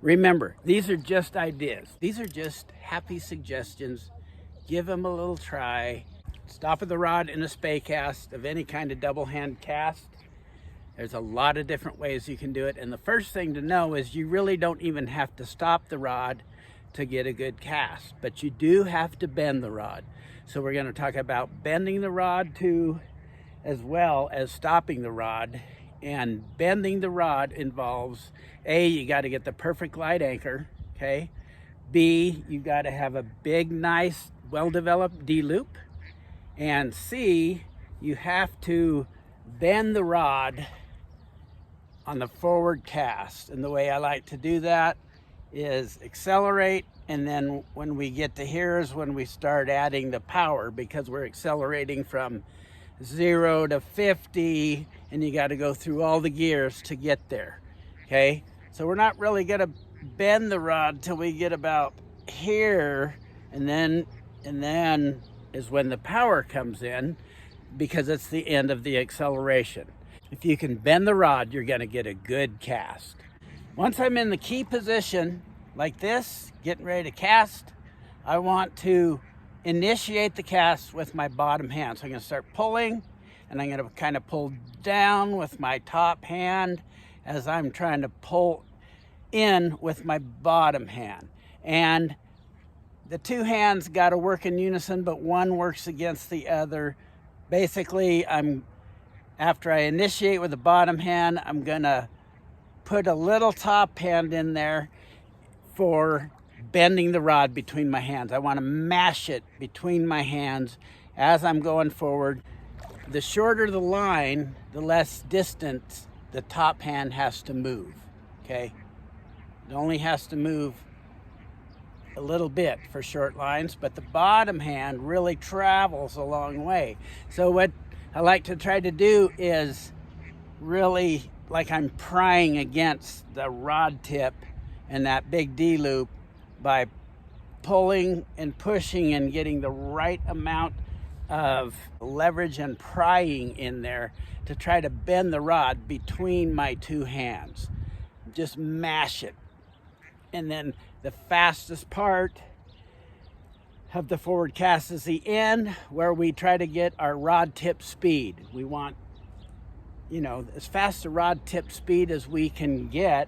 Remember, these are just ideas. These are just happy suggestions. Give them a little try. Stopping the rod in a Spey cast of any kind of double hand cast. There's a lot of different ways you can do it. And the first thing to know is you really don't even have to stop the rod to get a good cast, but you do have to bend the rod. So we're going to talk about bending the rod too, as well as stopping the rod. And bending the rod involves, A, you got to get the perfect glide anchor, okay? B, you got to have a big, nice, well-developed D-loop. And C, you have to bend the rod on the forward cast. And the way I like to do that is accelerate, and then when we get to here is when we start adding the power, because we're accelerating from 0 to 50, and you got to go through all the gears to get there. Okay, so we're not really going to bend the rod till we get about here, and then is when the power comes in, because it's the end of the acceleration. If you can bend the rod, you're going to get a good cast. Once I'm in the key position like this, getting ready to cast, I want to initiate the cast with my bottom hand. So I'm going to start pulling, and I'm going to kind of pull down with my top hand as I'm trying to pull in with my bottom hand. And the two hands got to work in unison, but one works against the other. Basically, after I initiate with the bottom hand, I'm going to put a little top hand in there for bending the rod between my hands. I want to mash it between my hands as I'm going forward. The shorter the line, the less distance the top hand has to move, okay? It only has to move a little bit for short lines, but the bottom hand really travels a long way. So what I like to try to do is really like I'm prying against the rod tip and that big D loop by pulling and pushing and getting the right amount of leverage and prying in there to try to bend the rod between my two hands. Just mash it. And then the fastest part of the forward cast is the end, where we try to get our rod tip speed. We want, as fast a rod tip speed as we can get.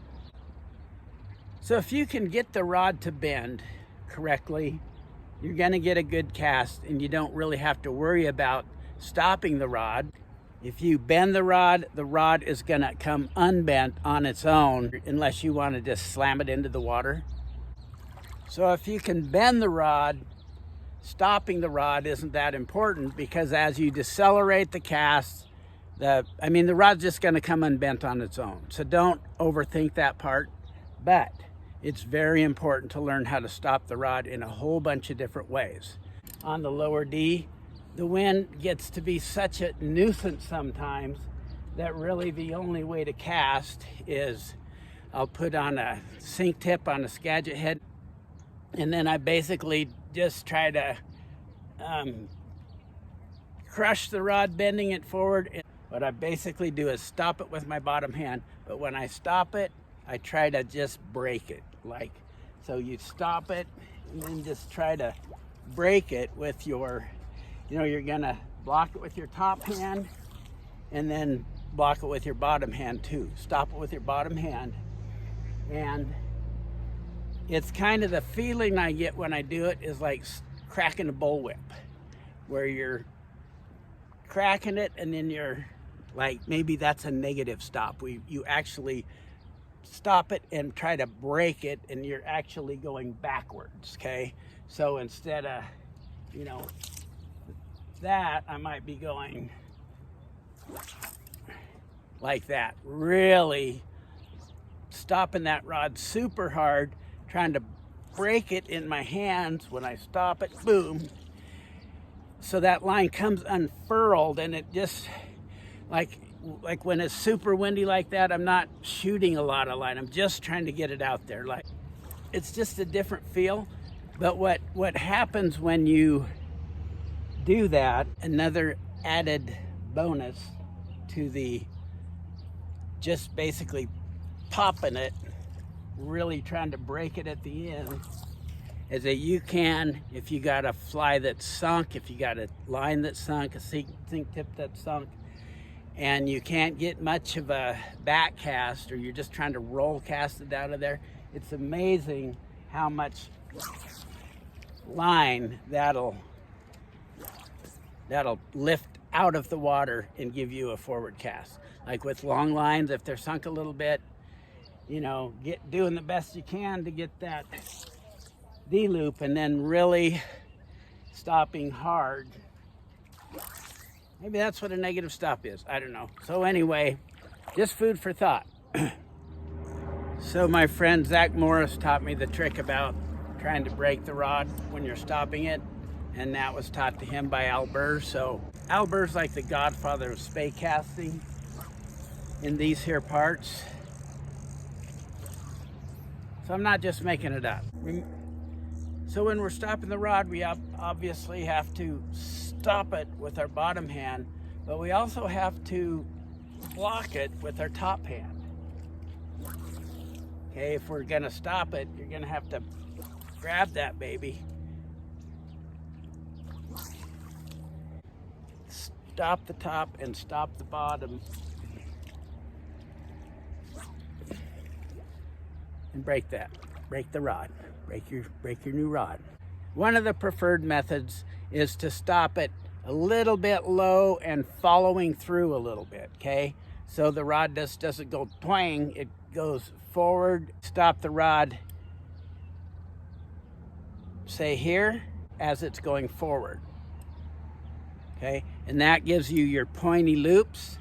So if you can get the rod to bend correctly, you're going to get a good cast, and you don't really have to worry about stopping the rod. If you bend the rod is going to come unbent on its own, unless you want to just slam it into the water. So if you can bend the rod, stopping the rod isn't that important, because as you decelerate the cast, the rod's just going to come unbent on its own. So don't overthink that part. But it's very important to learn how to stop the rod in a whole bunch of different ways. On the lower D, the wind gets to be such a nuisance sometimes that really the only way to cast is I'll put on a sink tip on a Skagit head, and then I basically just try to crush the rod, bending it forward. What I basically do is stop it with my bottom hand, but when I stop it, I try to just break it. So you stop it and then just try to break it with your, you're gonna block it with your top hand and then block it with your bottom hand too. Stop it with your bottom hand. And it's kind of the feeling I get when I do it is like cracking a bullwhip, where you're cracking it and then you're like, maybe that's a negative stop. You actually stop it and try to break it, and you're actually going backwards, okay? So instead of, that, I might be going like that, really stopping that rod super hard, trying to break it in my hands. When I stop it, boom. So that line comes unfurled, and it just, like when it's super windy like that, I'm not shooting a lot of line. I'm just trying to get it out there. Like, it's just a different feel. But what happens when you do that, another added bonus to the just basically popping it really trying to break it at the end is that you can, if you got a fly that's sunk, if you got a line that's sunk, a sink tip that's sunk, and you can't get much of a back cast, or you're just trying to roll cast it out of there, it's amazing how much line that'll lift out of the water and give you a forward cast. Like with long lines, if they're sunk a little bit, you know, doing the best you can to get that D-loop, and then really stopping hard. Maybe that's what a negative stop is. I don't know. So anyway, just food for thought. So my friend Zach Morris taught me the trick about trying to break the rod when you're stopping it, and that was taught to him by Al Burr. So Al Burr's like the godfather of spey casting in these here parts. So I'm not just making it up. So when we're stopping the rod, we obviously have to stop it with our bottom hand, but we also have to block it with our top hand. Okay, if we're gonna stop it, you're gonna have to grab that baby, stop the top and stop the bottom, and break that. Break the rod. Break your new rod. One of the preferred methods is to stop it a little bit low and following through a little bit, okay? So the rod just doesn't go twang, it goes forward. Stop the rod, say here, as it's going forward, okay? And that gives you your pointy loops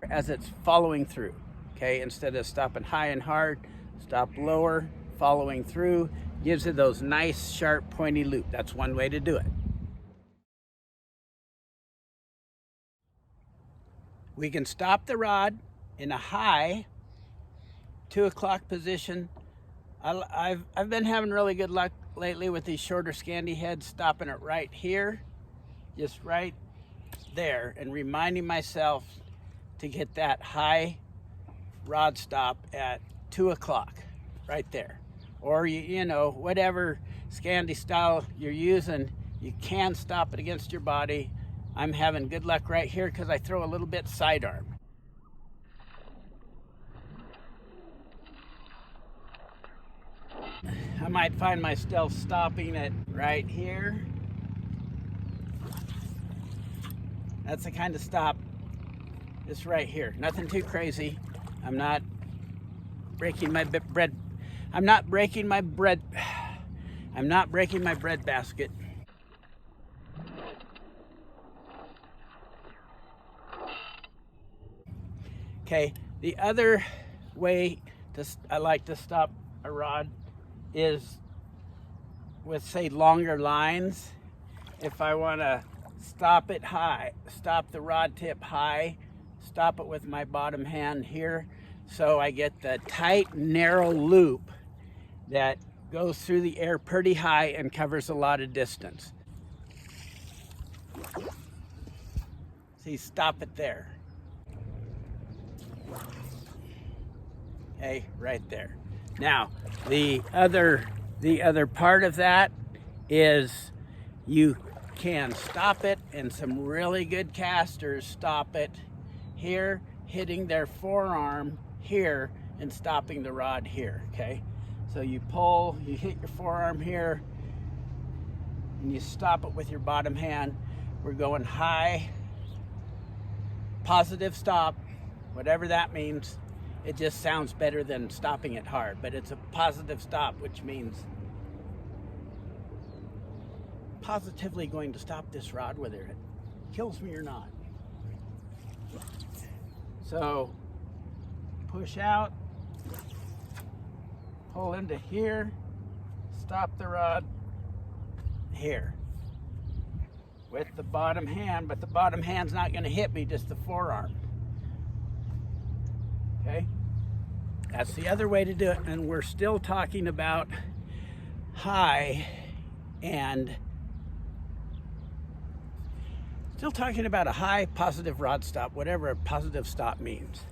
as it's following through, okay? Instead of stopping high and hard, stop lower, following through, gives it those nice, sharp, pointy loop. That's one way to do it. We can stop the rod in a high 2 o'clock position. I've been having really good luck lately with these shorter Scandi heads, stopping it right here, just right there, and reminding myself to get that high rod stop at 2 o'clock, right there. Or you know, whatever Scandi style you're using, you can stop it against your body. I'm having good luck right here because I throw a little bit sidearm. I might find myself stopping it right here. That's the kind of stop, just right here. Nothing too crazy. I'm not breaking my bread. I'm not breaking my bread basket. Okay, the other way I like to stop a rod is with, say, longer lines. If I want to stop it high, stop the rod tip high, stop it with my bottom hand here, so I get the tight, narrow loop that goes through the air pretty high and covers a lot of distance. See, stop it there. Okay, right there. Now, the other part of that is you can stop it, and some really good casters stop it here, hitting their forearm here and stopping the rod here, okay? So you pull, you hit your forearm here, and you stop it with your bottom hand. We're going high, positive stop, whatever that means. It just sounds better than stopping it hard, but it's a positive stop, which means positively going to stop this rod, whether it kills me or not. So push out, pull into here, stop the rod here with the bottom hand, but the bottom hand's not going to hit me, just the forearm. Okay, that's the other way to do it, and we're still talking about high and still talking about a high positive rod stop, whatever a positive stop means.